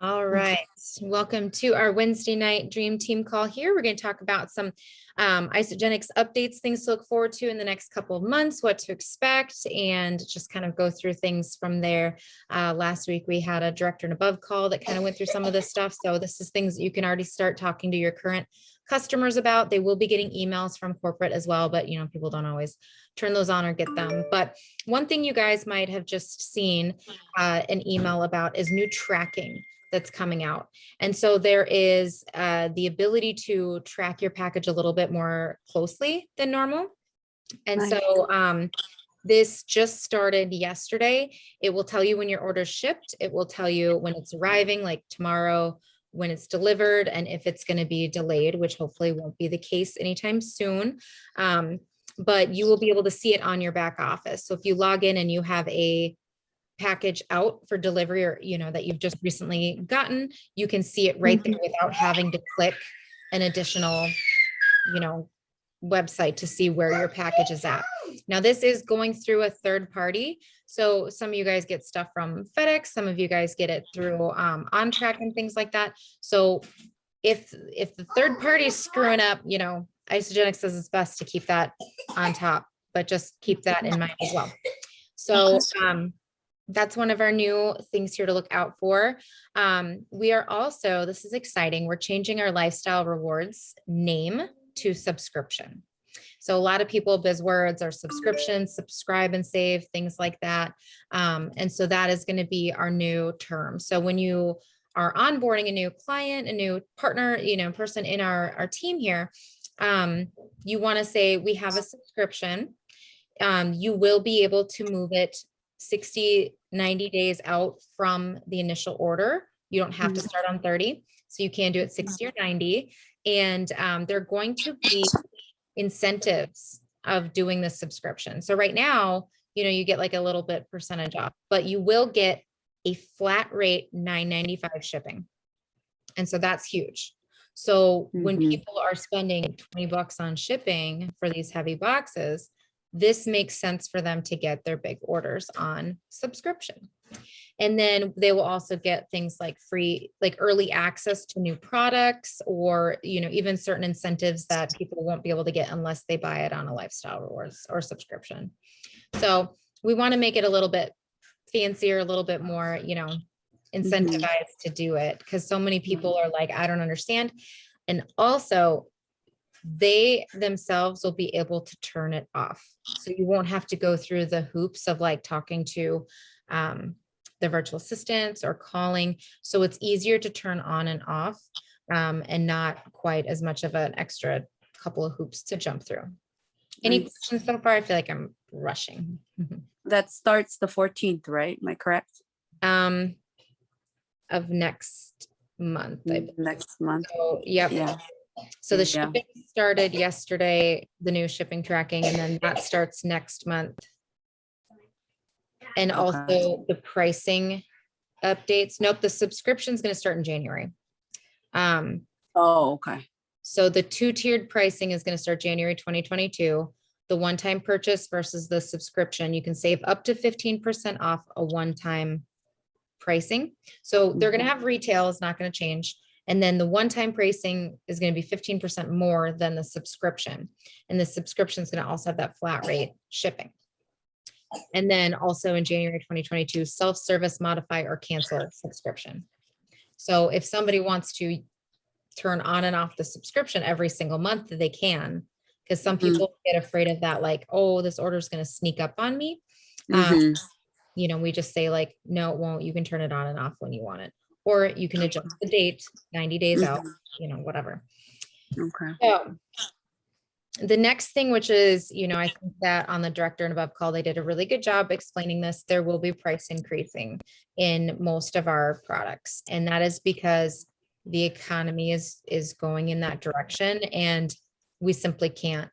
All right. Welcome to our Wednesday night Dream Team call here. We're going to talk about some Isagenix updates, things to look forward to in the next couple of months, what to expect, and just kind of go through things from there. Last week, we had a director and above call that kind of went through some of this stuff. So this is things that you can already start talking to your current customers about. They will be getting emails from corporate as well, but people don't always turn those on or get them. But one thing you guys might have just seen an email about is new tracking that's coming out. And so there is the ability to track your package a little bit more closely than normal. And Nice. so this just started yesterday. It will tell you when your order's shipped. It will tell you when it's arriving, like tomorrow, when it's delivered, and if it's going to be delayed, which hopefully won't be the case anytime soon. But you will be able to see it on your back office. So if you log in and you have a package out for delivery or that you've just recently gotten, you can see it right there without having to click an additional website to see where your package is at. Now this is going through a third party, so some of you guys get stuff from FedEx, some of you guys get it through OnTrack and things like that. So if the third party is screwing up, Isagenix says it's best to keep that on top, but just keep that in mind as well. So that's one of our new things here to look out for. We are also, this is exciting, we're changing our Lifestyle Rewards name to subscription. So a lot of people, buzzwords are subscription, subscribe and save, things like that. And so that is going to be our new term. So when you are onboarding a new client, a new partner, person in our team here, you want to say we have a subscription. You will be able to move it 60, 90 days out from the initial order. You don't have to start on 30. So you can do it 60 or 90. And they're going to be incentives of doing the subscription. So right now, you get like a little bit percentage off, but you will get a flat rate $9.95 shipping. And so that's huge. So when people are spending $20 on shipping for these heavy boxes, this makes sense for them to get their big orders on subscription. And then they will also get things like free, like early access to new products, or, even certain incentives that people won't be able to get unless they buy it on a Lifestyle Rewards or subscription. So we want to make it a little bit fancier, a little bit more, incentivized to do it, because so many people are like, I don't understand. And also, they themselves will be able to turn it off. So you won't have to go through the hoops of like talking to the virtual assistants or calling. So it's easier to turn on and off and not quite as much of an extra couple of hoops to jump through. Any questions so far? I feel like I'm rushing. That starts the 14th, right? Am I correct? Of next month. Next month. So, yep. Yeah. So the shipping started yesterday, the new shipping tracking, and then that starts next month. And also the pricing updates. Nope, the subscription is going to start in January. Okay. So the two-tiered pricing is going to start January 2022. The one-time purchase versus the subscription, you can save up to 15% off a one-time pricing. So they're going to have retail, is not going to change. And then the one-time pricing is going to be 15% more than the subscription. And the subscription is going to also have that flat rate shipping. And then also in January 2022, self-service modify or cancel subscription. So if somebody wants to turn on and off the subscription every single month, they can, because some people get afraid of that, like, oh, this order is going to sneak up on me. We just say like, no, it won't. You can turn it on and off when you want it. Or you can adjust the date 90 days out, whatever. Okay. So the next thing, which is, I think that on the director and above call, they did a really good job explaining this. There will be price increasing in most of our products. And that is because the economy is going in that direction. And we simply can't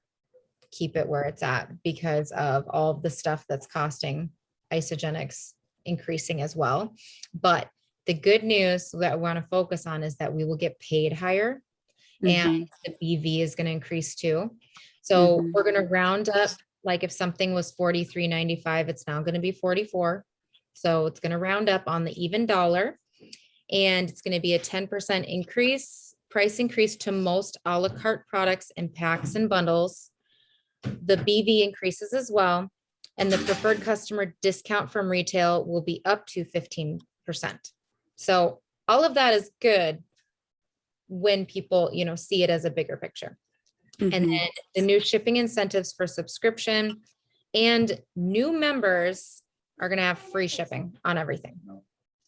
keep it where it's at because of all of the stuff that's costing Isagenix increasing as well. But the good news that I want to focus on is that we will get paid higher and the BV is going to increase too. So we're going to round up, like if something was $43.95, it's now going to be $44. So it's going to round up on the even dollar. And it's going to be a 10% price increase to most a la carte products in packs and bundles. The BV increases as well. And the preferred customer discount from retail will be up to 15%. So all of that is good when people, see it as a bigger picture. And Mhm. then the new shipping incentives for subscription and new members are going to have free shipping on everything.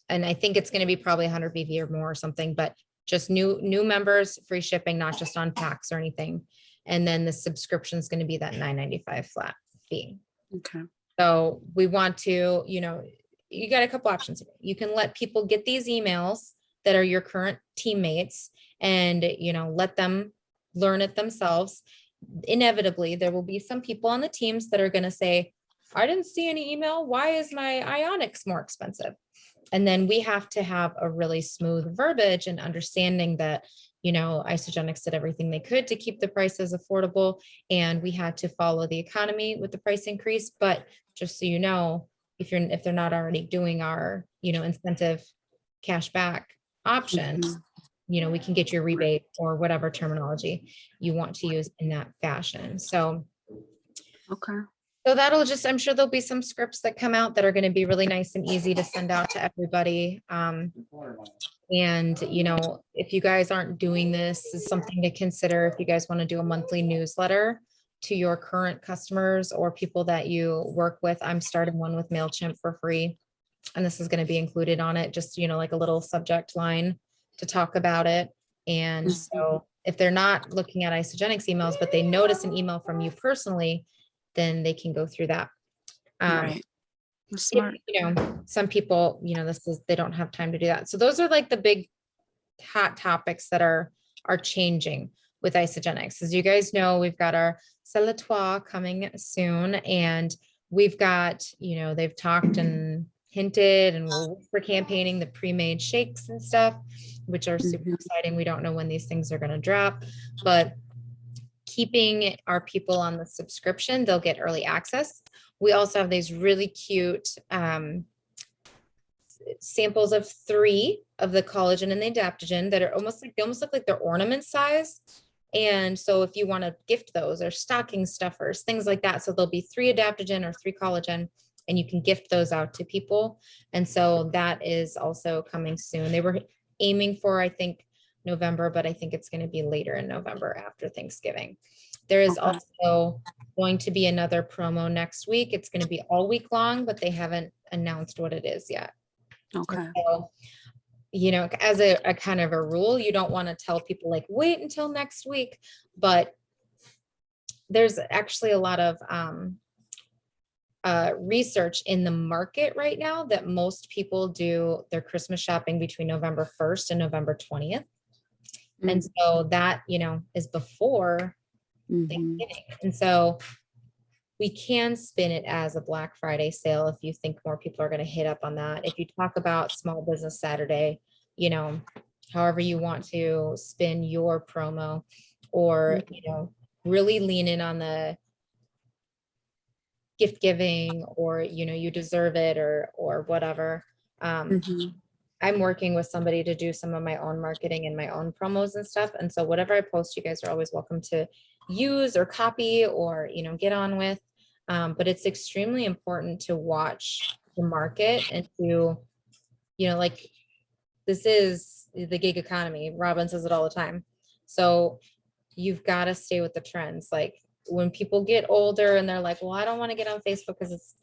And I think it's going to be probably 100 BV or more or something, but just new members, free shipping, not just on packs or anything. And then the subscription is going to be that $9.95 flat fee. Okay. So we want to, you got a couple options. You can let people get these emails that are your current teammates and, let them learn it themselves. Inevitably, there will be some people on the teams that are going to say, I didn't see any email. Why is my Ionics more expensive? And then we have to have a really smooth verbiage and understanding that, Isagenix did everything they could to keep the prices affordable, and we had to follow the economy with the price increase. But just so you know, if they're not already doing our, incentive cash back option, Mhm. we can get your rebate or whatever terminology you want to use in that fashion. So Okay. that'll just, I'm sure there'll be some scripts that come out that are going to be really nice and easy to send out to everybody. And, if you guys aren't doing this, is something to consider if you guys want to do a monthly newsletter to your current customers or people that you work with. I'm starting one with MailChimp for free. And this is going to be included on it, just, like a little subject line to talk about it. And Mhm. so if they're not looking at Isagenix emails, but they notice an email from you personally, then they can go through that. Right. That's If, smart. some people, they don't have time to do that. So those are like the big hot topics that are changing with Isagenix. As you guys know, we've got our Celatoire coming soon, and we've got, they've talked and hinted and we're campaigning the pre-made shakes and stuff, which are super Mhm. exciting. We don't know when these things are going to drop, but keeping our people on the subscription, they'll get early access. We also have these really cute samples of 3 of the collagen and the adaptogen that are they almost look like they're ornament size. And so if you want to gift those, or stocking stuffers, things like that. So there'll be 3 adaptogen or 3 collagen, and you can gift those out to people. And so that is also coming soon. They were aiming for, I think, November, but I think it's going to be later in November after Thanksgiving. There is Okay. also going to be another promo next week. It's going to be all week long, but they haven't announced what it is yet. Okay. So, as a kind of a rule, you don't want to tell people like, wait until next week, but there's actually a lot of research in the market right now that most people do their Christmas shopping between November 1st and November 20th. And Mm. so that, is before Mhm. Thanksgiving. And so we can spin it as a Black Friday sale if you think more people are going to hit up on that. If you talk about Small Business Saturday, however you want to spin your promo, or, really lean in on the gift giving, or, you deserve it, or whatever. Mhm. I'm working with somebody to do some of my own marketing and my own promos and stuff. And so whatever I post, you guys are always welcome to use or copy or, get on with. But it's extremely important to watch the market and to, like, this is the gig economy. Robin says it all the time. So you've got to stay with the trends. Like when people get older and they're like, well, I don't want to get on Facebook because it's,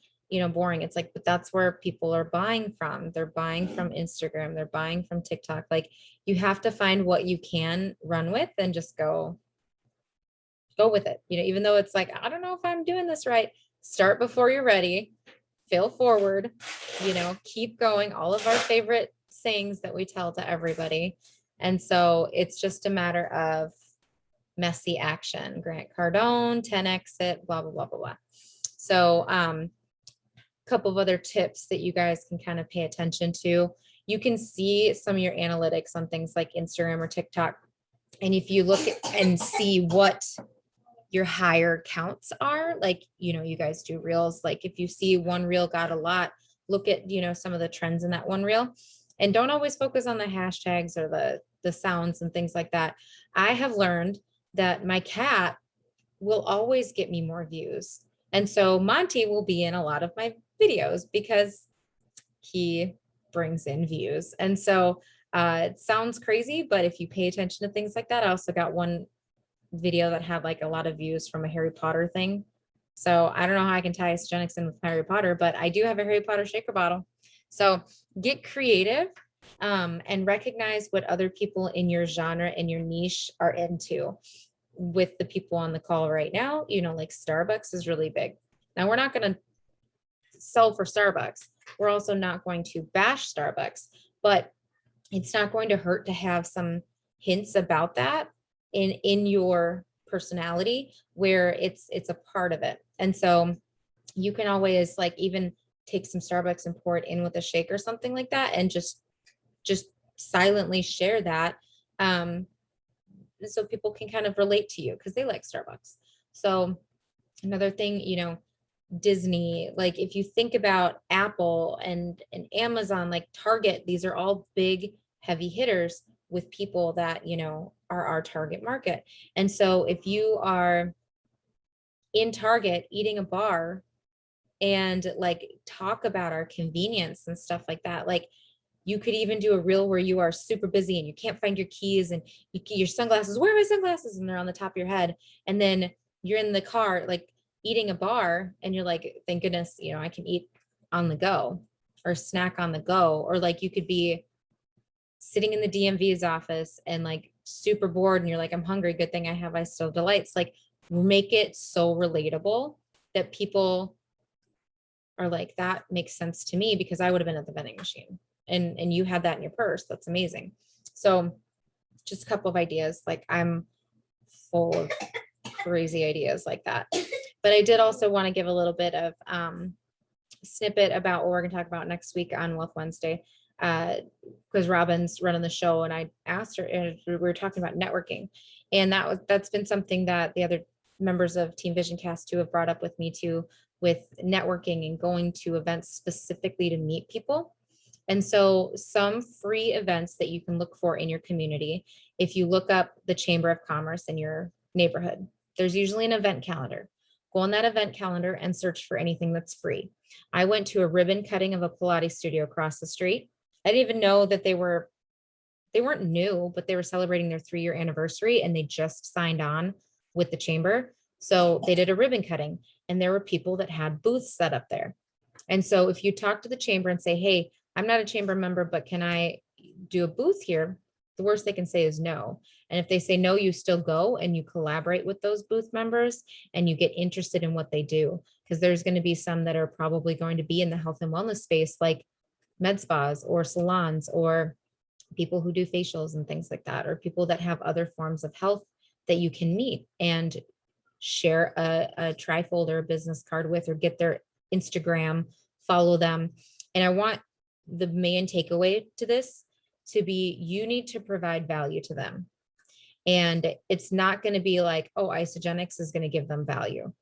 boring. It's like, but that's where people are buying from. They're buying from Instagram. They're buying from TikTok. Like you have to find what you can run with and just go with it. Even though it's like, I don't know if I'm doing this right. Start before you're ready. Fail forward, keep going. All of our favorite sayings that we tell to everybody. And so it's just a matter of messy action. Grant Cardone, 10x it, blah, blah, blah, blah, blah. So a couple of other tips that you guys can kind of pay attention to. You can see some of your analytics on things like Instagram or TikTok. And if you look at and see what your higher counts are, like, you guys do reels, like if you see one reel got a lot, look at, some of the trends in that one reel and don't always focus on the hashtags or the sounds and things like that. I have learned that my cat will always get me more views. And so Monty will be in a lot of my videos because he brings in views. And so it sounds crazy, but if you pay attention to things like that, I also got one video that had like a lot of views from a Harry Potter thing. So I don't know how I can tie Isogenics in with Harry Potter, but I do have a Harry Potter shaker bottle. So get creative and recognize what other people in your genre and your niche are into. With the people on the call right now, like Starbucks is really big. Now we're not going to sell for Starbucks. We're also not going to bash Starbucks, but it's not going to hurt to have some hints about that in your personality where it's a part of it. And so you can always like even take some Starbucks and pour it in with a shake or something like that and just silently share that so people can kind of relate to you because they like Starbucks. So another thing, Disney, like if you think about Apple and Amazon, like Target, these are all big heavy hitters with people that are our target market. And so if you are in Target eating a bar and like talk about our convenience and stuff like that, like you could even do a reel where you are super busy and you can't find your keys and your sunglasses, where are my sunglasses? And they're on the top of your head. And then you're in the car, like eating a bar and you're like, thank goodness, I can eat on the go or snack on the go. Or like you could be sitting in the DMV's office and like super bored and you're like, I'm hungry. Good thing I have I Still Delights. Like make it so relatable that people are like, that makes sense to me because I would have been at the vending machine and you had that in your purse. That's amazing. So just a couple of ideas. Like I'm full of crazy ideas like that. But I did also want to give a little bit of snippet about what we're going to talk about next week on Wealth Wednesday. Because Robin's running the show and I asked her, and we were talking about networking. And that's been something that the other members of Team Vision Cast too have brought up with me too, with networking and going to events specifically to meet people. And so some free events that you can look for in your community, if you look up the Chamber of Commerce in your neighborhood, there's usually an event calendar. Go on that event calendar and search for anything that's free. I went to a ribbon cutting of a Pilates studio across the street. I didn't even know that they weren't new, but they were celebrating their 3-year anniversary and they just signed on with the chamber. So they did a ribbon cutting and there were people that had booths set up there. And so if you talk to the chamber and say, hey, I'm not a chamber member, but can I do a booth here? The worst they can say is no. And if they say no, you still go and you collaborate with those booth members and you get interested in what they do. Because there's going to be some that are probably going to be in the health and wellness space, like med spas or salons or people who do facials and things like that, or people that have other forms of health that you can meet and share a trifold or a business card with, or get their Instagram, follow them. And I want the main takeaway to this to be, you need to provide value to them. And it's not going to be like, oh, Isogenics is going to give them value.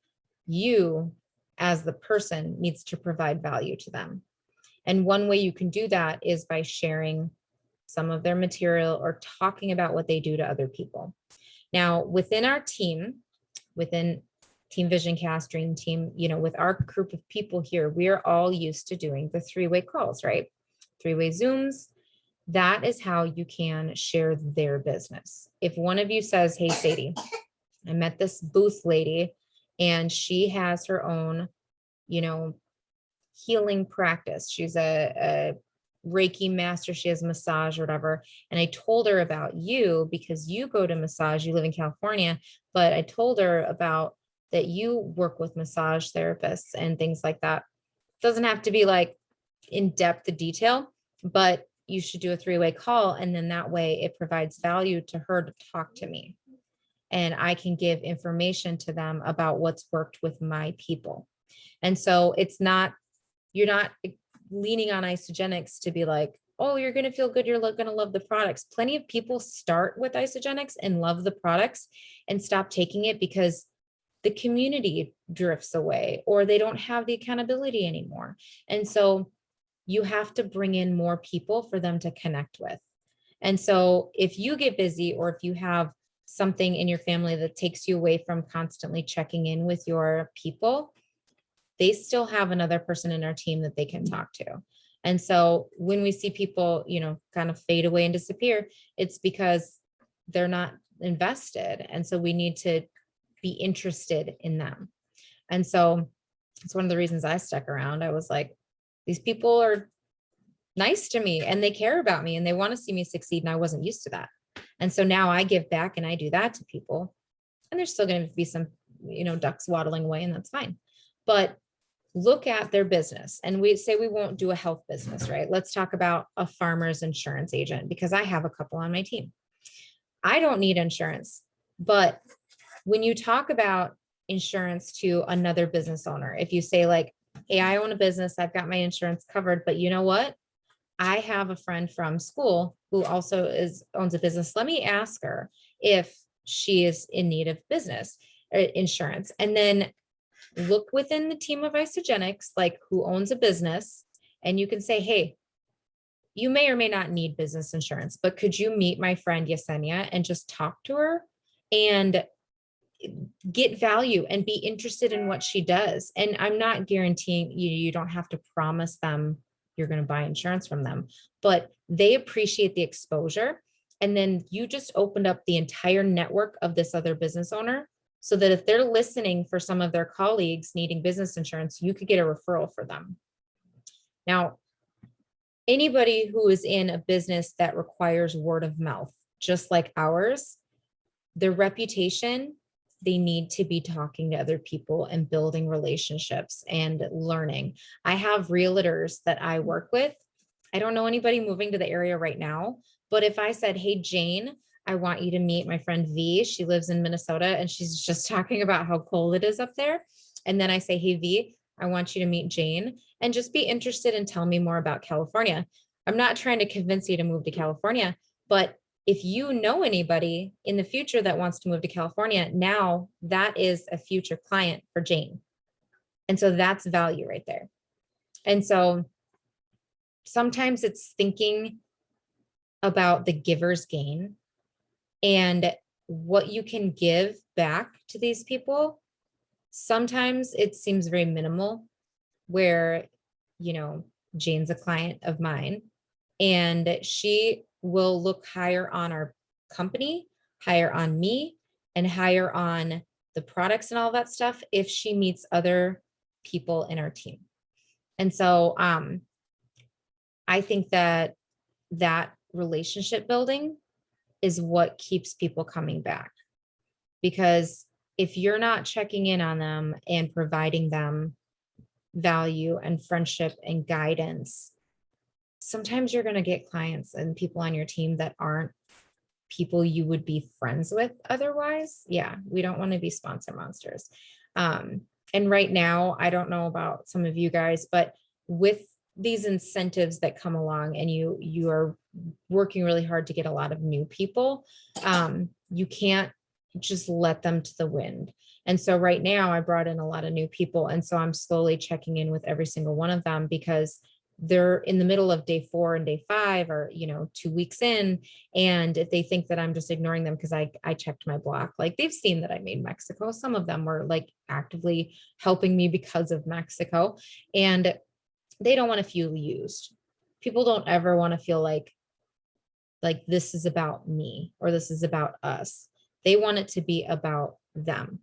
You as the person needs to provide value to them. And one way you can do that is by sharing some of their material or talking about what they do to other people. Now, within our team, within Team Vision Cast Dream Team, with our group of people here, we are all used to doing the 3-way calls, right? 3-way Zooms. That is how you can share their business. If one of you says, hey, Sadie, I met this booth lady and she has her own, healing practice. She's a Reiki master. She has massage or whatever. And I told her about you because you go to massage, you live in California, but I told her about that you work with massage therapists and things like that. It doesn't have to be like in depth detail, but you should do a 3-way call. And then that way it provides value to her to talk to me. And I can give information to them about what's worked with my people. And so you're not leaning on Isogenics to be like, oh, you're going to feel good. You're going to love the products. Plenty of people start with Isogenics and love the products and stop taking it because the community drifts away or they don't have the accountability anymore. And so you have to bring in more people for them to connect with. And so if you get busy, or if you have something in your family that takes you away from constantly checking in with your people, they still have another person in our team that they can talk to. And so when we see people, kind of fade away and disappear, it's because they're not invested. And so we need to be interested in them. And so it's one of the reasons I stuck around. I was like, these people are nice to me and they care about me and they want to see me succeed. And I wasn't used to that. And so now I give back and I do that to people, and there's still going to be some, ducks waddling away, and that's fine. But look at their business, and we say we won't do a health business, right? Let's talk about a farmer's insurance agent, because I have a couple on my team. I don't need insurance, but when you talk about insurance to another business owner, if you say like, hey, I own a business, I've got my insurance covered, but you know what? I have a friend from school who also owns a business. Let me ask her if she is in need of business insurance. And then look within the team of Isagenix, like who owns a business, and you can say, hey, you may or may not need business insurance, but could you meet my friend Yesenia and just talk to her and get value and be interested in what she does? And I'm not guaranteeing you don't have to promise them you're going to buy insurance from them, but they appreciate the exposure. And then you just opened up the entire network of this other business owner, so that if they're listening for some of their colleagues needing business insurance, you could get a referral for them. Now, anybody who is in a business that requires word of mouth, just like ours, their reputation, they need to be talking to other people and building relationships and learning. I have realtors that I work with. I don't know anybody moving to the area right now, but if I said, hey, Jane, I want you to meet my friend V. She lives in Minnesota and she's just talking about how cold it is up there. And then I say, hey, V, I want you to meet Jane and just be interested and tell me more about California. I'm not trying to convince you to move to California, but if you know anybody in the future that wants to move to California, now that is a future client for Jane. And so that's value right there. And so sometimes it's thinking about the giver's gain and what you can give back to these people. Sometimes it seems very minimal, where, Jane's a client of mine and she will look higher on our company, higher on me, and higher on the products and all that stuff if she meets other people in our team. And so I think that relationship building is what keeps people coming back, because if you're not checking in on them and providing them value and friendship and guidance, sometimes you're going to get clients and people on your team that aren't people you would be friends with otherwise. Yeah, we don't want to be sponsor monsters. And right now, I don't know about some of you guys, but with these incentives that come along and you are working really hard to get a lot of new people, you can't just let them to the wind. And so right now I brought in a lot of new people. And so I'm slowly checking in with every single one of them, because they're in the middle of day 4 and day 5, or 2 weeks in, and if they think that I'm just ignoring them because I checked my block, like they've seen that I made Mexico. Some of them were like actively helping me because of Mexico, and they don't want to feel used. People don't ever want to feel like this is about me or this is about us. They want it to be about them.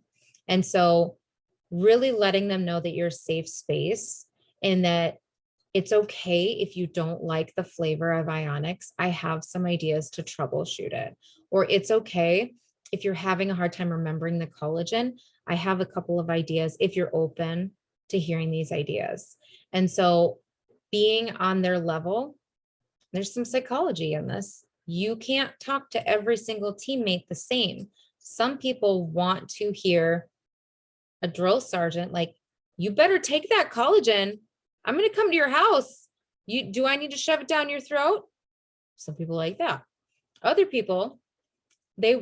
And so really letting them know that you're a safe space and that it's okay if you don't like the flavor of Ionix. I have some ideas to troubleshoot it. Or it's okay if you're having a hard time remembering the collagen. I have a couple of ideas if you're open to hearing these ideas. And so being on their level, there's some psychology in this. You can't talk to every single teammate the same. Some people want to hear a drill sergeant like, you better take that collagen. I'm going to come to your house. Do I need to shove it down your throat? Some people like that. Other people, they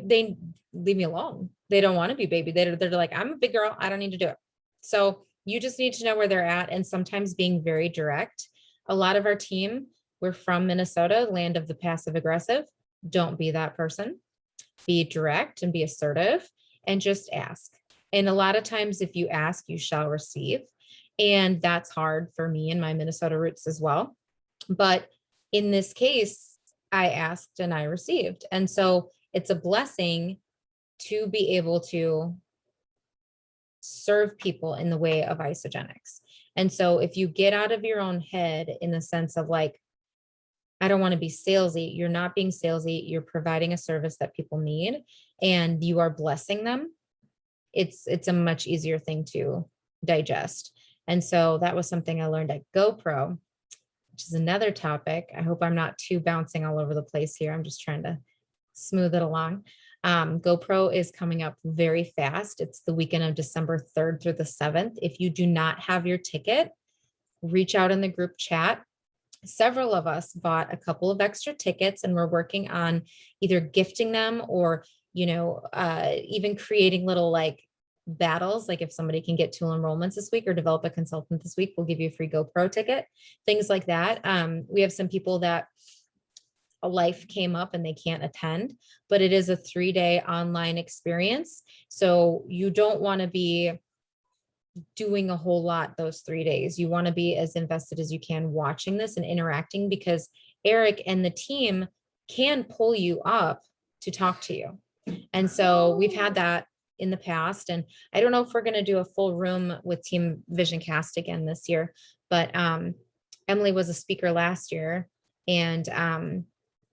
leave me alone. They don't want to be baby. They're like, I'm a big girl. I don't need to do it. So you just need to know where they're at. And sometimes being very direct A lot of our team, we're from Minnesota, land of the passive aggressive. Don't be that person. Be direct and be assertive and just ask. And a lot of times, if you ask, you shall receive. And that's hard for me and my Minnesota roots as well. But in this case, I asked and I received. And so it's a blessing to be able to serve people in the way of Isagenix. And so if you get out of your own head in the sense of like, I don't want to be salesy, you're not being salesy, you're providing a service that people need and you are blessing them. It's a much easier thing to digest. And so that was something I learned at GoPro, which is another topic. I hope I'm not too bouncing all over the place here. I'm just trying to smooth it along. GoPro is coming up very fast. It's the weekend of December 3rd through the 7th. If you do not have your ticket, reach out in the group chat. Several of us bought a couple of extra tickets and we're working on either gifting them or, even creating little like battles. Like if somebody can get 2 enrollments this week or develop a consultant this week, we'll give you a free GoPro ticket, things like that. We have some people that a life came up and they can't attend, but it is a 3-day online experience. So you don't want to be doing a whole lot those 3 days. You want to be as invested as you can watching this and interacting because Eric and the team can pull you up to talk to you. And so we've had that in the past. And I don't know if we're going to do a full room with Team Vision Cast again this year, but Emily was a speaker last year and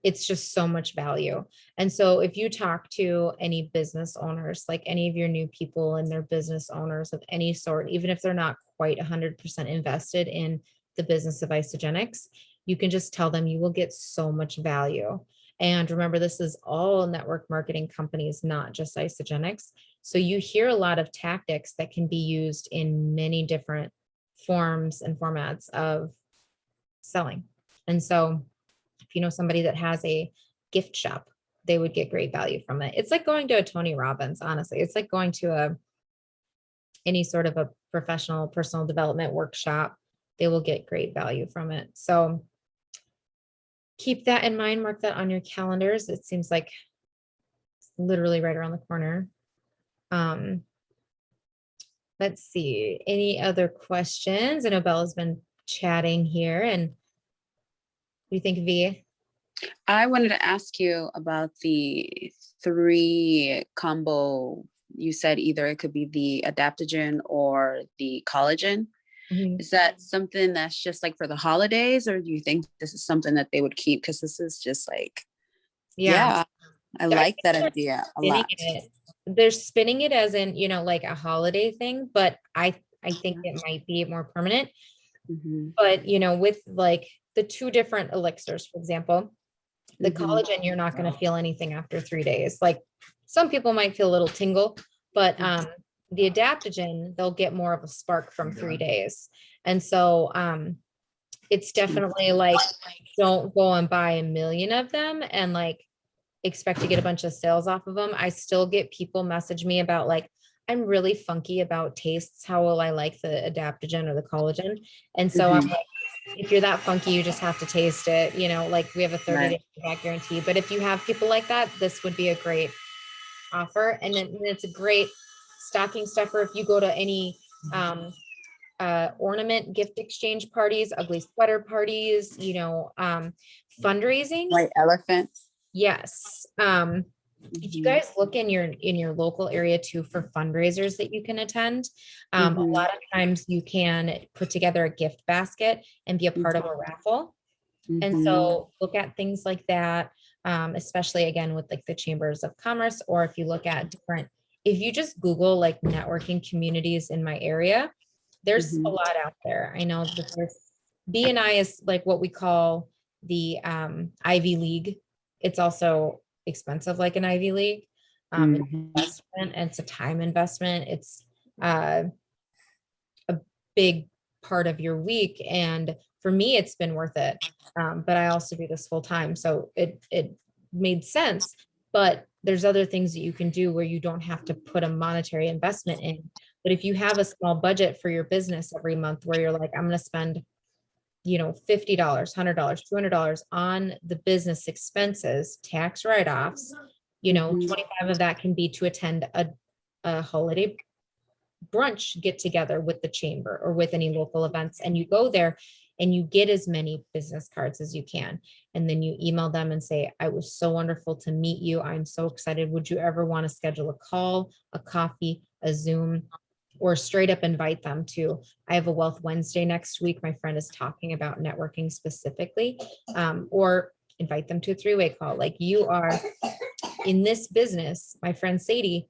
it's just so much value. And so if you talk to any business owners, like any of your new people and their business owners of any sort, even if they're not quite 100% invested in the business of Isagenix, you can just tell them you will get so much value. And remember, this is all network marketing companies, not just Isagenix. So you hear a lot of tactics that can be used in many different forms and formats of selling. And so if you know somebody that has a gift shop, they would get great value from it. It's like going to a Tony Robbins, honestly. It's like going to any sort of a professional personal development workshop. They will get great value from it. So keep that in mind, mark that on your calendars. It seems like it's literally right around the corner. Let's see, any other questions? I know Bella's been chatting here and what do you think, V? I wanted to ask you about the 3 combo. You said either it could be the adaptogen or the collagen. Mhm. Is that something that's just like for the holidays, or do you think this is something that they would keep? Because this is just like, yeah, I like that idea a lot. They're spinning it as in, like a holiday thing, but I think it might be more permanent. But, with like the 2 different elixirs, for example, the collagen, you're not going to feel anything after 3 days. Like some people might feel a little tingle, but the adaptogen, they'll get more of a spark from 3 days. And so it's definitely like, don't go and buy a million of them and like expect to get a bunch of sales off of them. I still get people message me about like, I'm really funky about tastes. How will I like the adaptogen or the collagen? And so I'm like, if you're that funky, you just have to taste it. Like we have a 30-day back guarantee. But if you have people like that, this would be a great offer. And then it's a great stocking stuffer. If you go to any ornament gift exchange parties, ugly sweater parties, fundraising. White elephants. Yes. If you guys look in your local area too for fundraisers that you can attend, a lot of times you can put together a gift basket and be a part of a raffle. And so look at things like that, especially again with like the chambers of commerce, or if you look at if you just Google like networking communities in my area, there's a lot out there. I know that there's BNI is like what we call the Ivy League. It's also expensive like an Ivy League investment, and it's a time investment. It's a big part of your week, and for me it's been worth it, but I also do this full time, so it made sense. But there's other things that you can do where you don't have to put a monetary investment in. But if you have a small budget for your business every month where you're like, I'm going to spend $50, $100, $200 on the business expenses, tax write-offs, Mhm. 25 of that can be to attend a holiday brunch get together with the chamber or with any local events. And you go there and you get as many business cards as you can. And then you email them and say, I was so wonderful to meet you. I'm so excited. Would you ever want to schedule a call, a coffee, a Zoom, or straight up invite them to, I have a Wealth Wednesday next week. My friend is talking about networking specifically, or invite them to a three-way call. Like, you are in this business. My friend Sadie,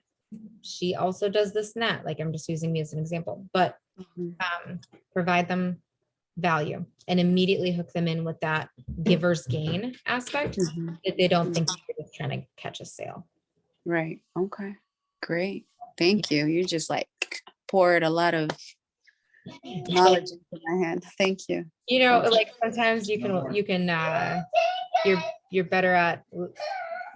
she also does this and that. Like, I'm just using me as an example, but Mhm. provide them value and immediately hook them in with that giver's gain aspect, Mhm. that they don't think you're just trying to catch a sale. Right. Okay. Great. Thank you. You just like poured a lot of It's like, knowledge into my head. Thank you. like sometimes you're better at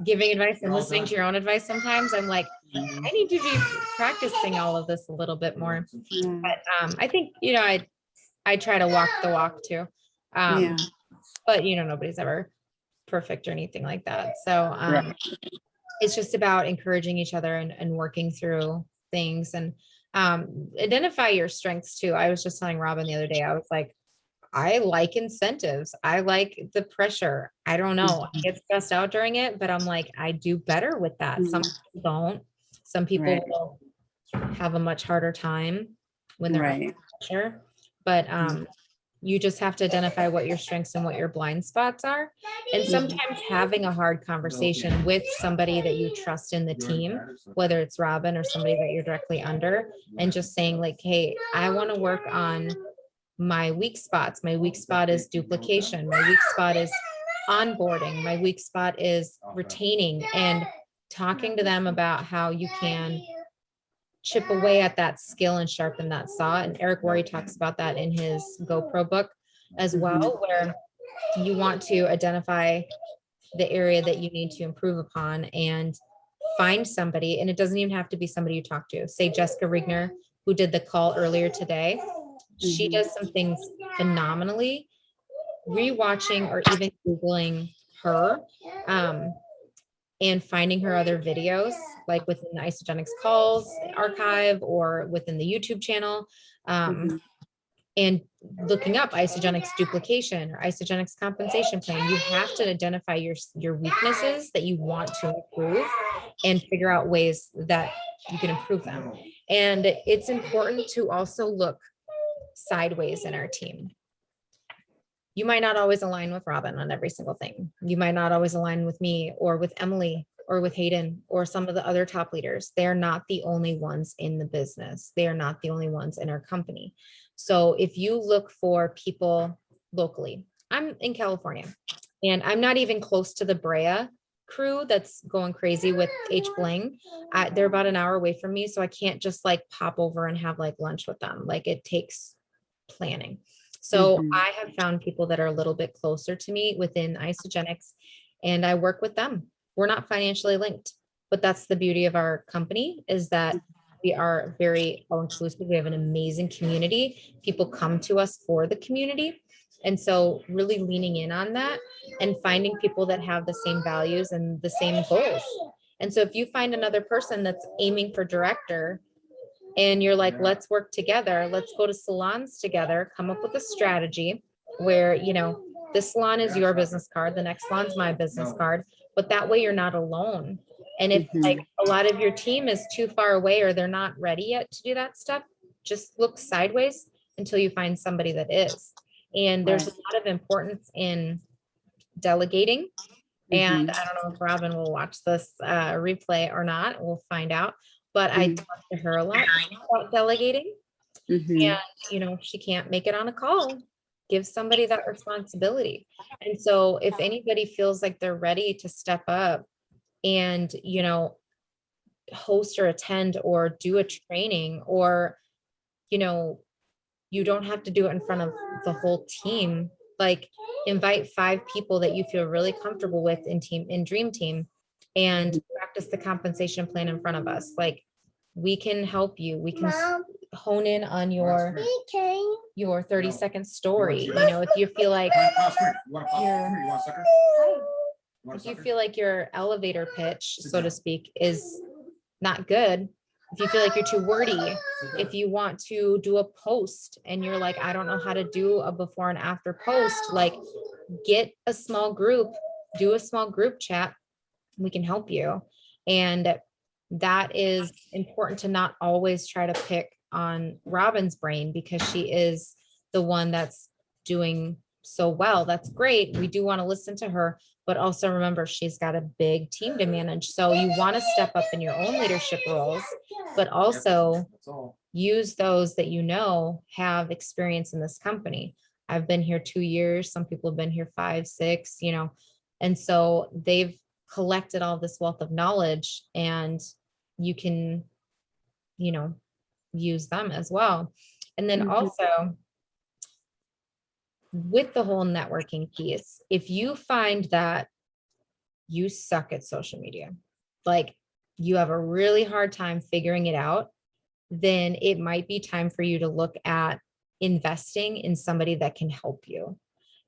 giving advice and listening to your own advice. Sometimes I'm like, I need to be practicing all of this a little bit more. Yeah. But I think, I try to walk the walk too. Yeah. But nobody's ever perfect or anything like that. So Right. it's just about encouraging each other and working through things, and identify your strengths too. I was just telling Robin the other day, I was like, I like incentives. I like the pressure. I don't know. I get stressed out during it, but I'm like, I do better with that. Some people don't. Some people Right. will have a much harder time when they're under Right. pressure. But you just have to identify what your strengths and what your blind spots are. And sometimes having a hard conversation with somebody that you trust in the team, whether it's Robin or somebody that you're directly under, and just saying like, hey, I want to work on my weak spots. My weak spot is duplication. My weak spot is onboarding. My weak spot is retaining, and talking to them about how you can chip away at that skill and sharpen that saw. And Eric Worre talks about that in his GoPro book as well, where you want to identify the area that you need to improve upon and find somebody. And it doesn't even have to be somebody you talk to. Say Jessica Rigner, who did the call earlier today. She does some things phenomenally. Rewatching or even Googling her, and finding her other videos, like within the Isagenix calls archive or within the YouTube channel, and looking up Isagenix duplication or Isagenix compensation plan. You have to identify your weaknesses that you want to improve and figure out ways that you can improve them. And it's important to also look sideways in our team. You might not always align with Robin on every single thing. You might not always align with me or with Emily or with Hayden or some of the other top leaders. They're not the only ones in the business. They are not the only ones in our company. So if you look for people locally, I'm in California and I'm not even close to the Brea crew that's going crazy with H Bling. They're about an hour away from me. So I can't just like pop over and have like lunch with them. Like, it takes planning. So I have found people that are a little bit closer to me within Isagenix, and I work with them. We're not financially linked, but that's the beauty of our company, is that we are very all-inclusive. We have an amazing community. People come to us for the community. And so really leaning in on that and finding people that have the same values and the same goals. And so if you find another person that's aiming for director, and you're like, let's work together, let's go to salons together, come up with a strategy where, this salon is your business card, the next salon's my business card, but that way you're not alone. And if like a lot of your team is too far away or they're not ready yet to do that stuff, just look sideways until you find somebody that is. And there's a lot of importance in delegating. And I don't know if Robin will watch this replay or not. We'll find out. But I talk to her a lot about delegating. And, if she can't make it on a call, give somebody that responsibility. And so if anybody feels like they're ready to step up and, host or attend or do a training, or, you don't have to do it in front of the whole team. Like, invite 5 people that you feel really comfortable with in Dream Team, and practice the compensation plan in front of us. Like, we can help you. We can hone in on your 30-second story. You You want know, if you feel like You want a You're- You want a sucker? You want a if you sucker? feel like your elevator pitch, Sit so to down. speak, is not good, if you feel like you're too wordy, Sit down. if you want to do a post and you're like, I don't know how to do a before and after post, like get a small group, do a small group chat. We can help you. And that is important to not always try to pick on Robin's brain because she is the one that's doing so well. That's great. We do want to listen to her, but also remember she's got a big team to manage. So you want to step up in your own leadership roles, but also That's all. use those that you know have experience in this company. I've been here 2 years. Some people have been here 5, 6, you know, and so they've collected all this wealth of knowledge and you can, you know, use them as well. And then Mhm. also with the whole networking piece, if you find that you suck at social media, like you have a really hard time figuring it out, then it might be time for you to look at investing in somebody that can help you.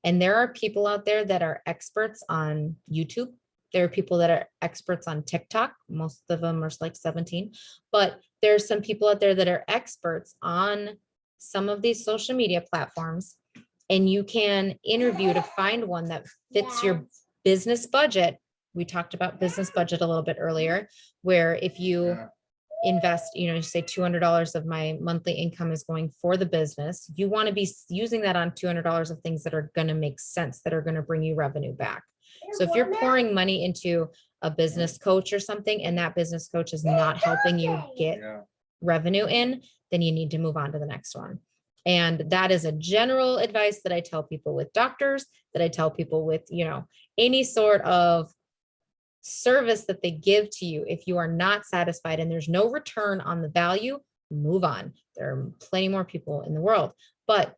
And there are people out there that are experts on YouTube. There are people that are experts on TikTok. Most of them are like 17, but there's some people out there that are experts on some of these social media platforms. And you can interview to find one that fits your business budget. We talked about business budget a little bit earlier, where if you Yeah. invest, you know, you say $200 of my monthly income is going for the business. You want to be using that on $200 of things that are going to make sense, that are going to bring you revenue back. So if you're pouring money into a business coach or something, and that business coach is not helping you get Yeah. revenue in, then you need to move on to the next one. And that is a general advice that I tell people with doctors, that I tell people with, you know, any sort of service that they give to you. If you are not satisfied and there's no return on the value, move on. There are plenty more people in the world, but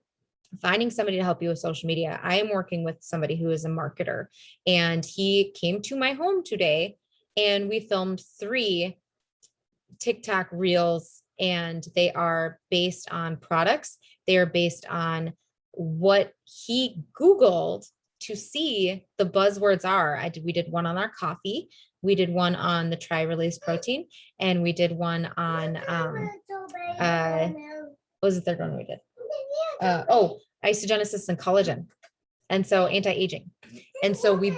finding somebody to help you with social media. I am working with somebody who is a marketer, and he came to my home today and we filmed 3 TikTok reels, and they are based on products. They are based on what he Googled to see the buzzwords are. We did one on our coffee. We did one on the tri-release protein, and we did one on, what was the third one we did? Isogenesis and collagen. And so anti-aging. And so we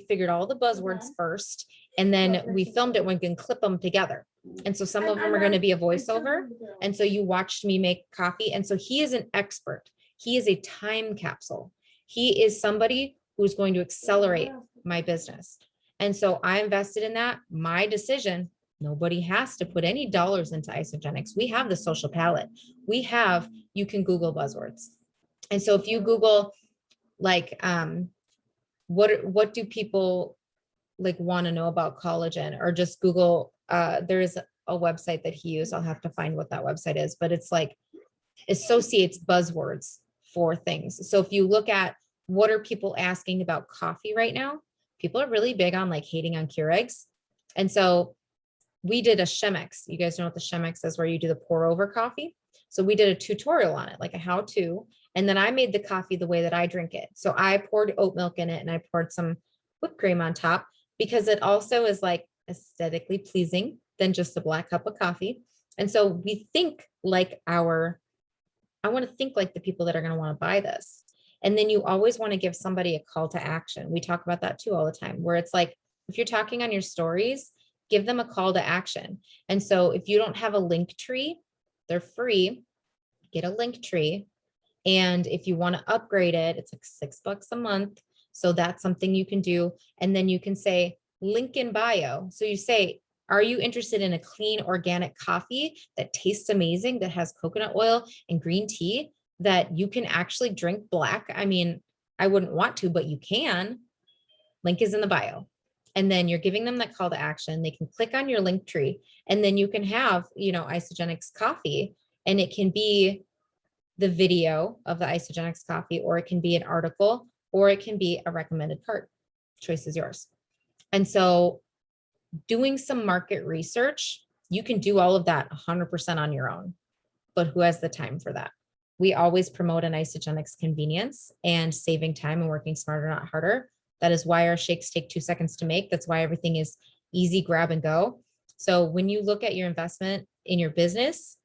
figured all the buzzwords first, and then we filmed it. We can clip them together. And so some of them are going to be a voiceover. And so you watched me make coffee. And so he is an expert. He is a time capsule. He is somebody who's going to accelerate my business. And so I invested in that. My decision. Nobody has to put any dollars into Isogenics. We have the social palette. You can Google buzzwords. And so if you Google like, what do people like want to know about collagen, or just Google, there is a website that he used. I'll have to find what that website is, but it's like associates buzzwords for things. So if you look at what are people asking about coffee right now, people are really big on like hating on Keurigs. And so we did a Chemex. You guys know what the Chemex is, where you do the pour over coffee. So we did a tutorial on it, like a how to, and then I made the coffee the way that I drink it. So I poured oat milk in it and I poured some whipped cream on top, because it also is like aesthetically pleasing than just a black cup of coffee. And so we think like I want to think like the people that are going to want to buy this. And then you always want to give somebody a call to action. We talk about that too all the time, where it's like, if you're talking on your stories, give them a call to action. And so if you don't have a link tree, they're free. Get a link tree. And if you want to upgrade it, it's like $6 a month. So that's something you can do. And then you can say link in bio. So you say, are you interested in a clean organic coffee that tastes amazing, that has coconut oil and green tea, that you can actually drink black? I mean, I wouldn't want to, but you can. Link is in the bio. And then you're giving them that call to action. They can click on your link tree, and then you can have, you know, Isogenics coffee, and it can be the video of the Isogenics coffee, or it can be an article, or it can be a recommended cart. Choice is yours. And so doing some market research, you can do all of that 100% on your own. but who has the time for that? We always promote an Isagenix convenience and saving time and working smarter, not harder. That is why our shakes take 2 seconds to make. That's why everything is easy, grab and go. So when you look at your investment in your business,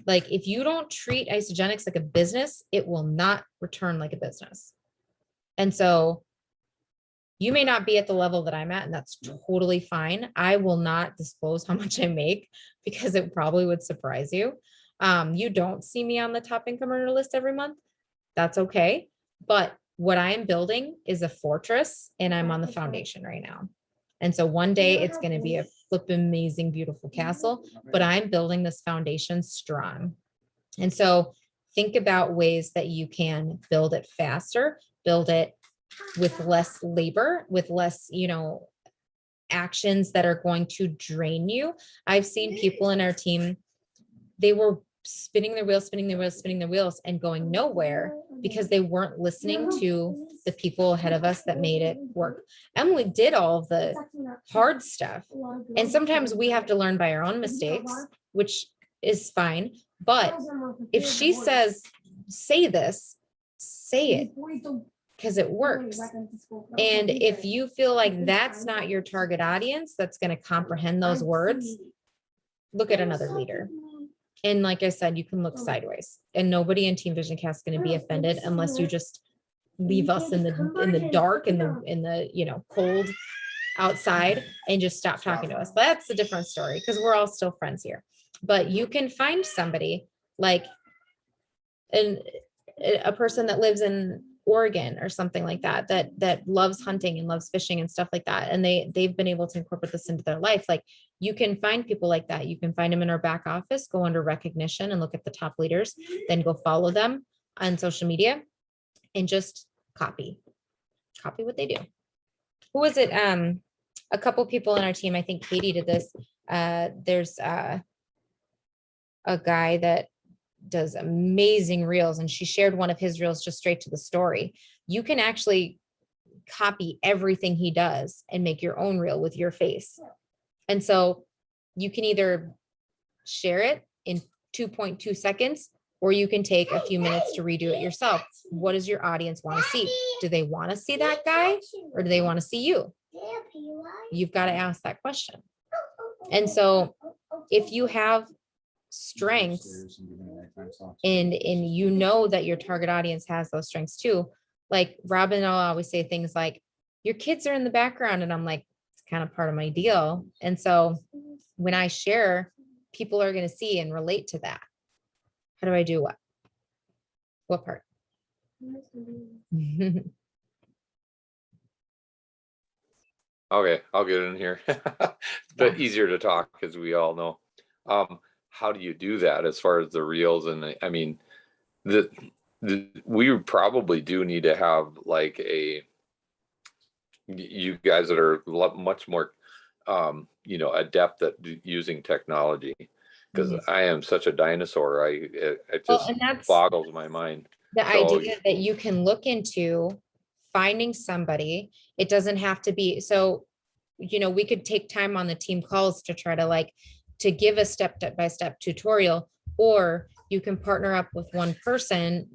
like if you don't treat Isagenix like a business, it will not return like a business. And so you may not be at the level that I'm at, and that's totally fine. I will not disclose how much I make because it probably would surprise you. You don't see me on the top income earner list every month. That's okay. But what I am building is a fortress, and I'm on the foundation right now. And so one day it's going to be a flip amazing, beautiful castle, but I'm building this foundation strong. And so think about ways that you can build it faster, build it with less labor, with less, actions that are going to drain you. I've seen people in our team, they were spinning their wheels, spinning their wheels, spinning their wheels and going nowhere because they weren't listening to the people ahead of us that made it work. Emily did all of the hard stuff. And sometimes we have to learn by our own mistakes, which is fine. But if she says, say this, say it because it works. And if you feel like that's not your target audience that's going to comprehend those words, look at another leader. And like I said, you can look sideways and nobody in Team Vision Cast is going to be offended unless you just leave us in the dark, in the cold outside and just stop talking to us. That's a different story because we're all still friends here. But you can find somebody like a person that lives in Oregon or something like that, that loves hunting and loves fishing and stuff like that. And they've been able to incorporate this into their life. Like you can find people like that. You can find them in our back office, go under recognition and look at the top leaders, then go follow them on social media and just copy what they do. Who was it? A couple people in our team, I think Katie did this. There's a guy that does amazing reels and she shared one of his reels just straight to the story. You can actually copy everything he does and make your own reel with your face. And so you can either share it in 2.2 seconds, or you can take a few minutes to redo it yourself. What does your audience want to see? Do they want to see that guy or do they want to see you? You've got to ask that question. And so if you have strengths and you know that your target audience has those strengths too, like Robin will always say things like, your kids are in the background. And I'm like, it's kind of part of my deal. And so when I share, people are going to see and relate to that. How do I do what part? Okay, I'll get in here. It's a bit easier to talk as we all know. How do you do that as far as the reels? And I mean, we probably do need to have like you guys that are much more, adept at using technology, because I am such a dinosaur. It just boggles my mind. The idea that you can look into finding somebody, it doesn't have to be, so, we could take time on the team calls to try to give a step-by-step tutorial, or you can partner up with one person,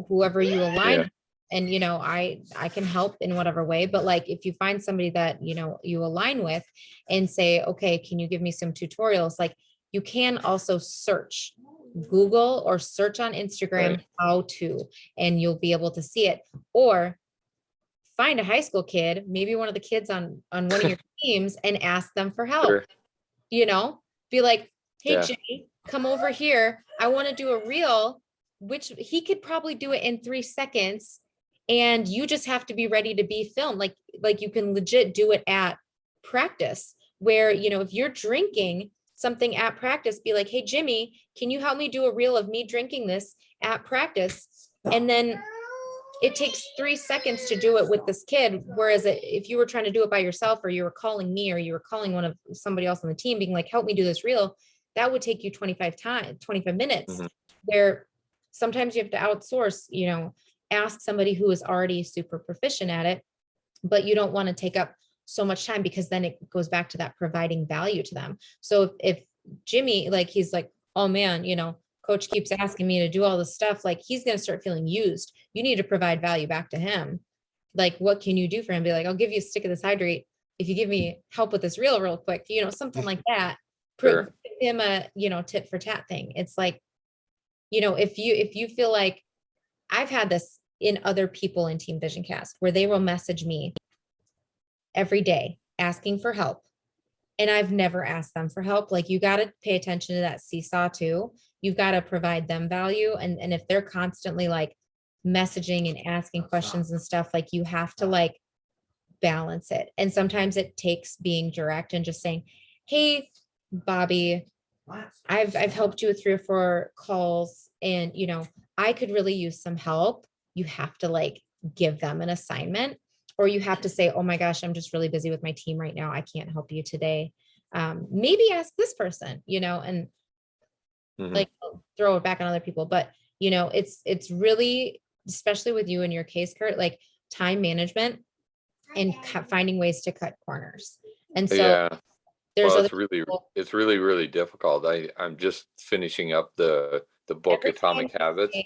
whoever you align with, and, I can help in whatever way, but like, if you find somebody that, you align with and say, okay, can you give me some tutorials? Like you can also search Google or search on Instagram how to, and you'll be able to see it. Or find a high school kid, maybe one of the kids on one of your teams, and ask them for help. Sure. Be like, hey, Jimmy, come over here. I want to do a reel, which he could probably do it in 3 seconds. And you just have to be ready to be filmed. Like you can legit do it at practice where, if you're drinking something at practice, be like, hey, Jimmy, can you help me do a reel of me drinking this at practice? And then it takes 3 seconds to do it with this kid. Whereas if you were trying to do it by yourself, or you were calling me, or you were calling somebody else on the team being like, help me do this reel, that would take you 25 minutes. Mm-hmm. Where sometimes you have to outsource, ask somebody who is already super proficient at it, but you don't want to take up so much time, because then it goes back to that providing value to them. So if Jimmy, he's like, oh man, coach keeps asking me to do all this stuff, like he's going to start feeling used. You need to provide value back to him. Like, what can you do for him? Be like, I'll give you a stick of this hydrate if you give me help with this real quick, something like that. Sure. Give him a, tit for tat thing. It's like, if you feel like, I've had this in other people in Team Vision Cast where they will message me every day asking for help. And I've never asked them for help. Like, you got to pay attention to that seesaw too. You've got to provide them value. And if they're constantly like messaging and asking questions and stuff, like, you have to like balance it. And sometimes it takes being direct and just saying, hey, Bobby, I've helped you with 3 or 4 calls, and I could really use some help. You have to like give them an assignment, or you have to say, oh my gosh, I'm just really busy with my team right now. I can't help you today. Maybe ask this person, and like throw it back on other people. But it's really, especially with you in your case, Kurt, like time management and finding ways to cut corners. And so Yeah. there's Well, other it's really, really difficult. I'm just finishing up the book Every time Atomic you Habits.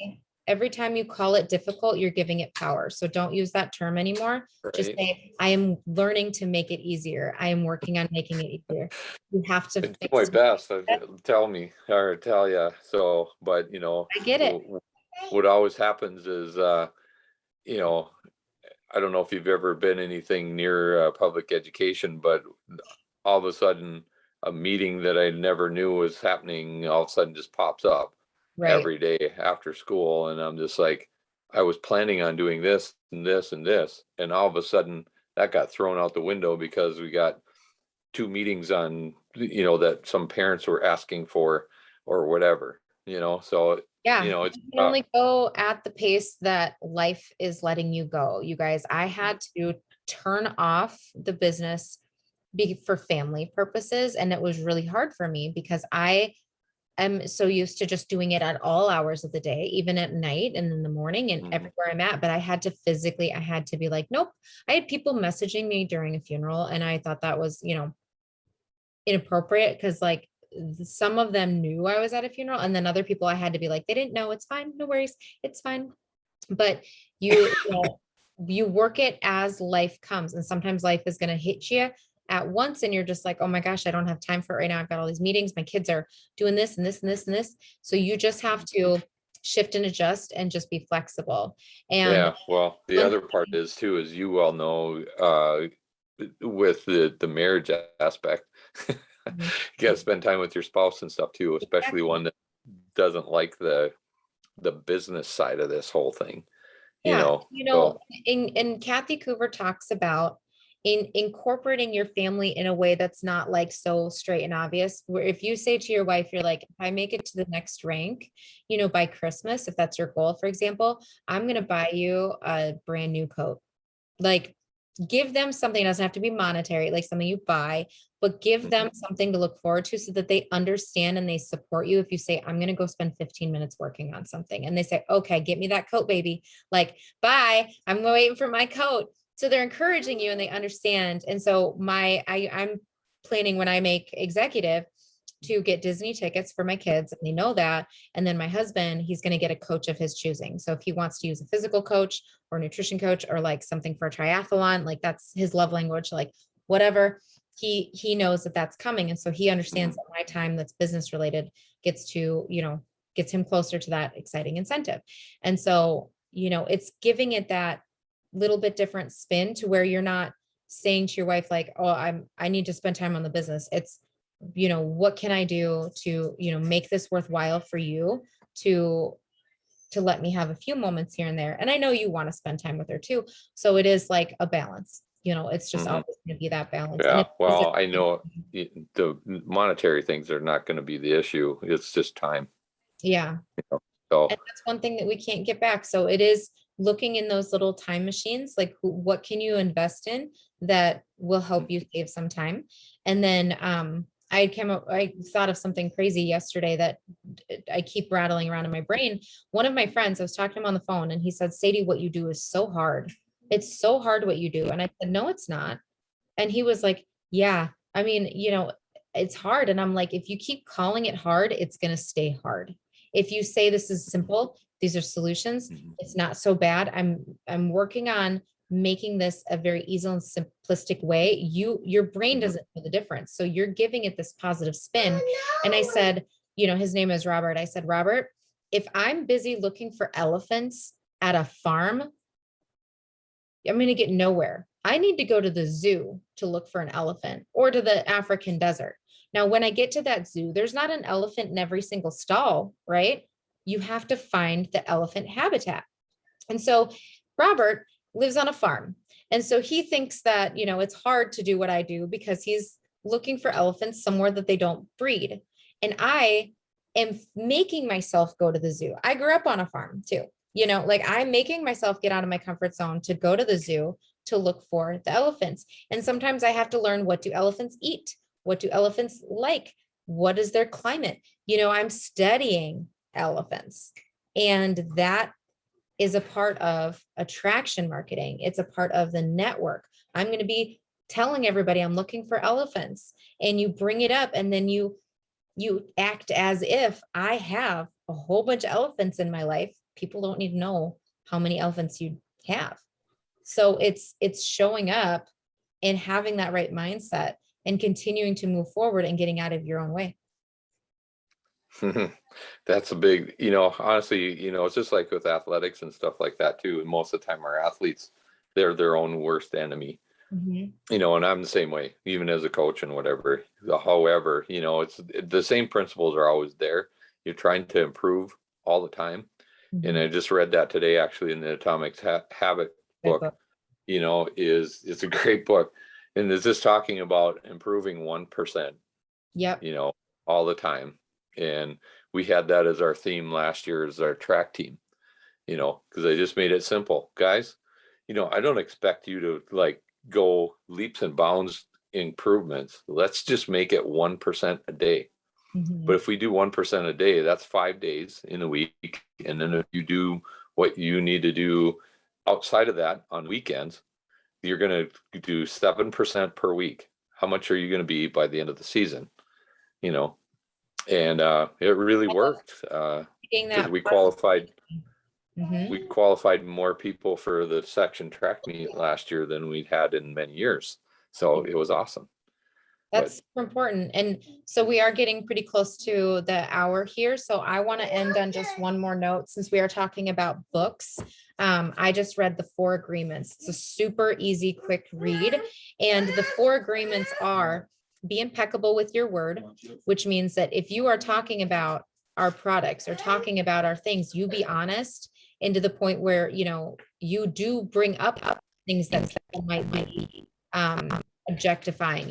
every time you call it difficult, you're giving it power. So don't use that term anymore. Just Right. say, I am learning to make it easier. I am working on making it easier. You have to I do fix my it. best. Tell you. So, but I get it. what always happens is, I don't know if you've ever been anything near public education, but all of a sudden a meeting that I never knew was happening all of a sudden just pops up Right. every day after school. And I'm just like, I was planning on doing this and this and this. And all of a sudden that got thrown out the window because we got 2 meetings on, that some parents were asking for or whatever, so, Yeah. it's You can only go at the pace that life is letting you go. You guys, I had to turn off the business for family purposes. And it was really hard for me because I am so used to just doing it at all hours of the day, even at night and in the morning and everywhere I'm at. But I had to be like, nope. I had people messaging me during a funeral, and I thought that was, inappropriate because like some of them knew I was at a funeral, and then other people I had to be like, they didn't know. It's fine. No worries. It's fine. But you work it as life comes, and sometimes life is going to hit you at once and you're just like, oh my gosh, I don't have time for it right now. I've got all these meetings. My kids are doing this and this and this and this. So you just have to shift and adjust and just be flexible. And Yeah, well, the other part is too, as you well know, with the marriage aspect, you gotta spend time with your spouse and stuff too, especially one that doesn't like the business side of this whole thing. And Kathy Coover talks about incorporating your family in a way that's not like so straight and obvious, where if you say to your wife, you're like, if I make it to the next rank, by Christmas, if that's your goal, for example, I'm going to buy you a brand new coat. Like, give them something. It doesn't have to be monetary, like something you buy, but give them something to look forward to so that they understand and they support you. If you say, I'm going to go spend 15 minutes working on something, and they say, okay, get me that coat, baby. Like, bye, I'm waiting for my coat. So they're encouraging you and they understand. And so I'm planning, when I make executive, to get Disney tickets for my kids, and they know that. And then my husband, he's going to get a coach of his choosing. So if he wants to use a physical coach or nutrition coach or like something for a triathlon, like that's his love language, like whatever, he knows that that's coming. And so he understands that my time that's business related gets him closer to that exciting incentive. And so, it's giving it that little bit different spin to where you're not saying to your wife, like, oh, I need to spend time on the business. It's, what can I do to, make this worthwhile for you to let me have a few moments here and there. And I know you want to spend time with her too. So it is like a balance, it's just always going to be that balance. Yeah. Well, I know the monetary things are not going to be the issue. It's just time. Yeah. So and that's one thing that we can't get back. So it is looking in those little time machines, like what can you invest in that will help you save some time? And then I thought of something crazy yesterday that I keep rattling around in my brain. One of my friends, I was talking to him on the phone, and he said, Sadie, what you do is so hard. It's so hard what you do. And I said, no, it's not. And he was like, yeah, I mean, it's hard. And I'm like, if you keep calling it hard, it's going to stay hard. If you say this is simple, these are solutions, Mhm. it's not so bad. I'm working on making this a very easy and simplistic way. Your brain Mhm. doesn't know the difference. So you're giving it this positive spin. And I said, his name is Robert. I said, Robert, if I'm busy looking for elephants at a farm, I'm going to get nowhere. I need to go to the zoo to look for an elephant or to the African desert. Now, when I get to that zoo, there's not an elephant in every single stall, right? You have to find the elephant habitat. And so Robert lives on a farm. And so he thinks that, it's hard to do what I do because he's looking for elephants somewhere that they don't breed. And I am making myself go to the zoo. I grew up on a farm too. Like I'm making myself get out of my comfort zone to go to the zoo to look for the elephants. And sometimes I have to learn, what do elephants eat? What do elephants like? What is their climate? I'm studying elephants. And that is a part of attraction marketing. It's a part of the network. I'm going to be telling everybody I'm looking for elephants, and you bring it up, and then you act as if I have a whole bunch of elephants in my life. People don't need to know how many elephants you have. So it's showing up and having that right mindset and continuing to move forward and getting out of your own way. That's a big, honestly, it's just like with athletics and stuff like that too. And most of the time our athletes, they're their own worst enemy, Mhm. and I'm the same way, even as a coach and whatever. However, it's the same principles are always there. You're trying to improve all the time. And I just read that today, actually, in the Atomic Habit Good book, book. it's a great book. And it's just talking about improving 1%, Yep. all the time. And we had that as our theme last year as our track team, because I just made it simple. Guys, I don't expect you to like go leaps and bounds improvements. Let's just make it 1% a day. Mhm. But if we do 1% a day, that's 5 days in a week. And then if you do what you need to do outside of that on weekends, you're going to do 7% per week. How much are you going to be by the end of the season? And it really worked Getting because that. we qualified Mhm. more people for the section track meet last year than we'd had in many years. So it was awesome. That's super important. And so we are getting pretty close to the hour here. So I want to end on just one more note since we are talking about books. I just read the 4 Agreements. It's a super easy, quick read. And the 4 agreements are: be impeccable with your word, which means that if you are talking about our products or talking about our things, you be honest, and to the point where, you do bring up things that people might be objectifying,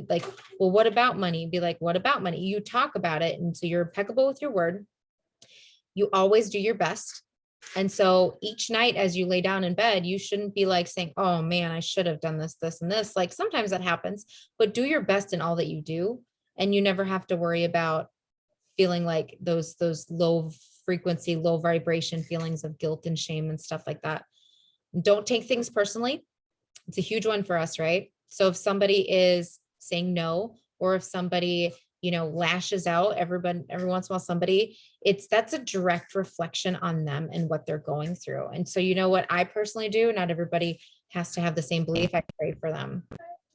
like, well, what about money? Be like, what about money? You talk about it. And so you're impeccable with your word. You always do your best. And so each night as you lay down in bed, you shouldn't be like saying, oh man, I should have done this, this, and this. Like sometimes that happens, but do your best in all that you do. And you never have to worry about feeling like those low frequency, low vibration feelings of guilt and shame and stuff like that. Don't take things personally. It's a huge one for us, right? So if somebody is saying no, or if somebody, lashes out, every once in a while, that's a direct reflection on them and what they're going through. And so, what I personally do, not everybody has to have the same belief. I pray for them.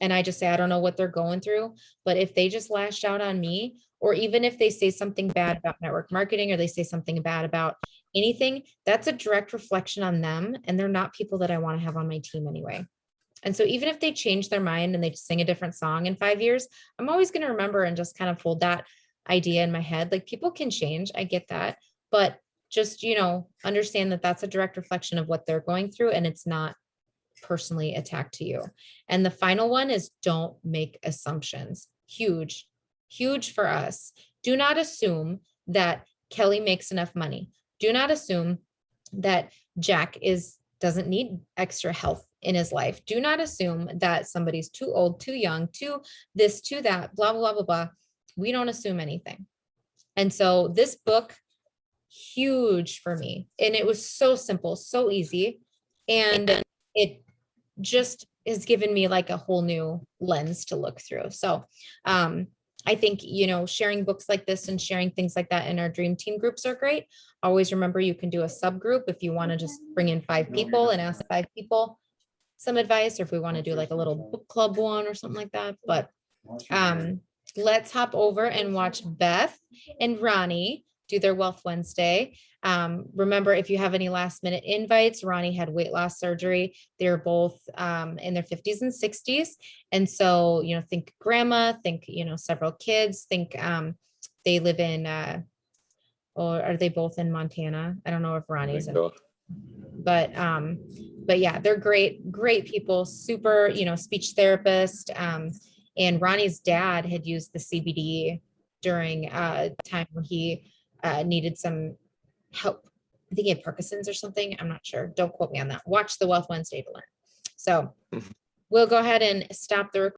And I just say, I don't know what they're going through, but if they just lashed out on me, or even if they say something bad about network marketing, or they say something bad about anything, that's a direct reflection on them. And they're not people that I want to have on my team anyway. And so even if they change their mind and they sing a different song in 5 years, I'm always going to remember and just kind of hold that idea in my head. Like people can change. I get that. But just, understand that that's a direct reflection of what they're going through, and it's not personally attacked to you. And the final one is don't make assumptions. Huge, huge for us. Do not assume that Kelly makes enough money. Do not assume that Jack doesn't need extra health in his life. Do not assume that somebody's too old, too young, too this, too that, blah, blah, blah, blah. We don't assume anything. And so this book, huge for me. And it was so simple, so easy. And it just has given me like a whole new lens to look through. So I think, sharing books like this and sharing things like that in our dream team groups are great. Always remember you can do a subgroup if you want to just bring in 5 people and ask 5 people some advice, or if we want to do like a little book club one or something like that. But let's hop over and watch Beth and Ronnie do their Wealth Wednesday. Remember, if you have any last minute invites, Ronnie had weight loss surgery. They're both in their 50s and 60s. And so, think grandma, think, several kids, think they live in, or are they both in Montana? I don't know if Ronnie's in, So, but yeah, they're great people, super, speech therapist. And Ronnie's dad had used the CBD during a time when he needed some help. I think he had Parkinson's or something. I'm not sure. Don't quote me on that. Watch the Wealth Wednesday to learn. So Mhm. we'll go ahead and stop the recording.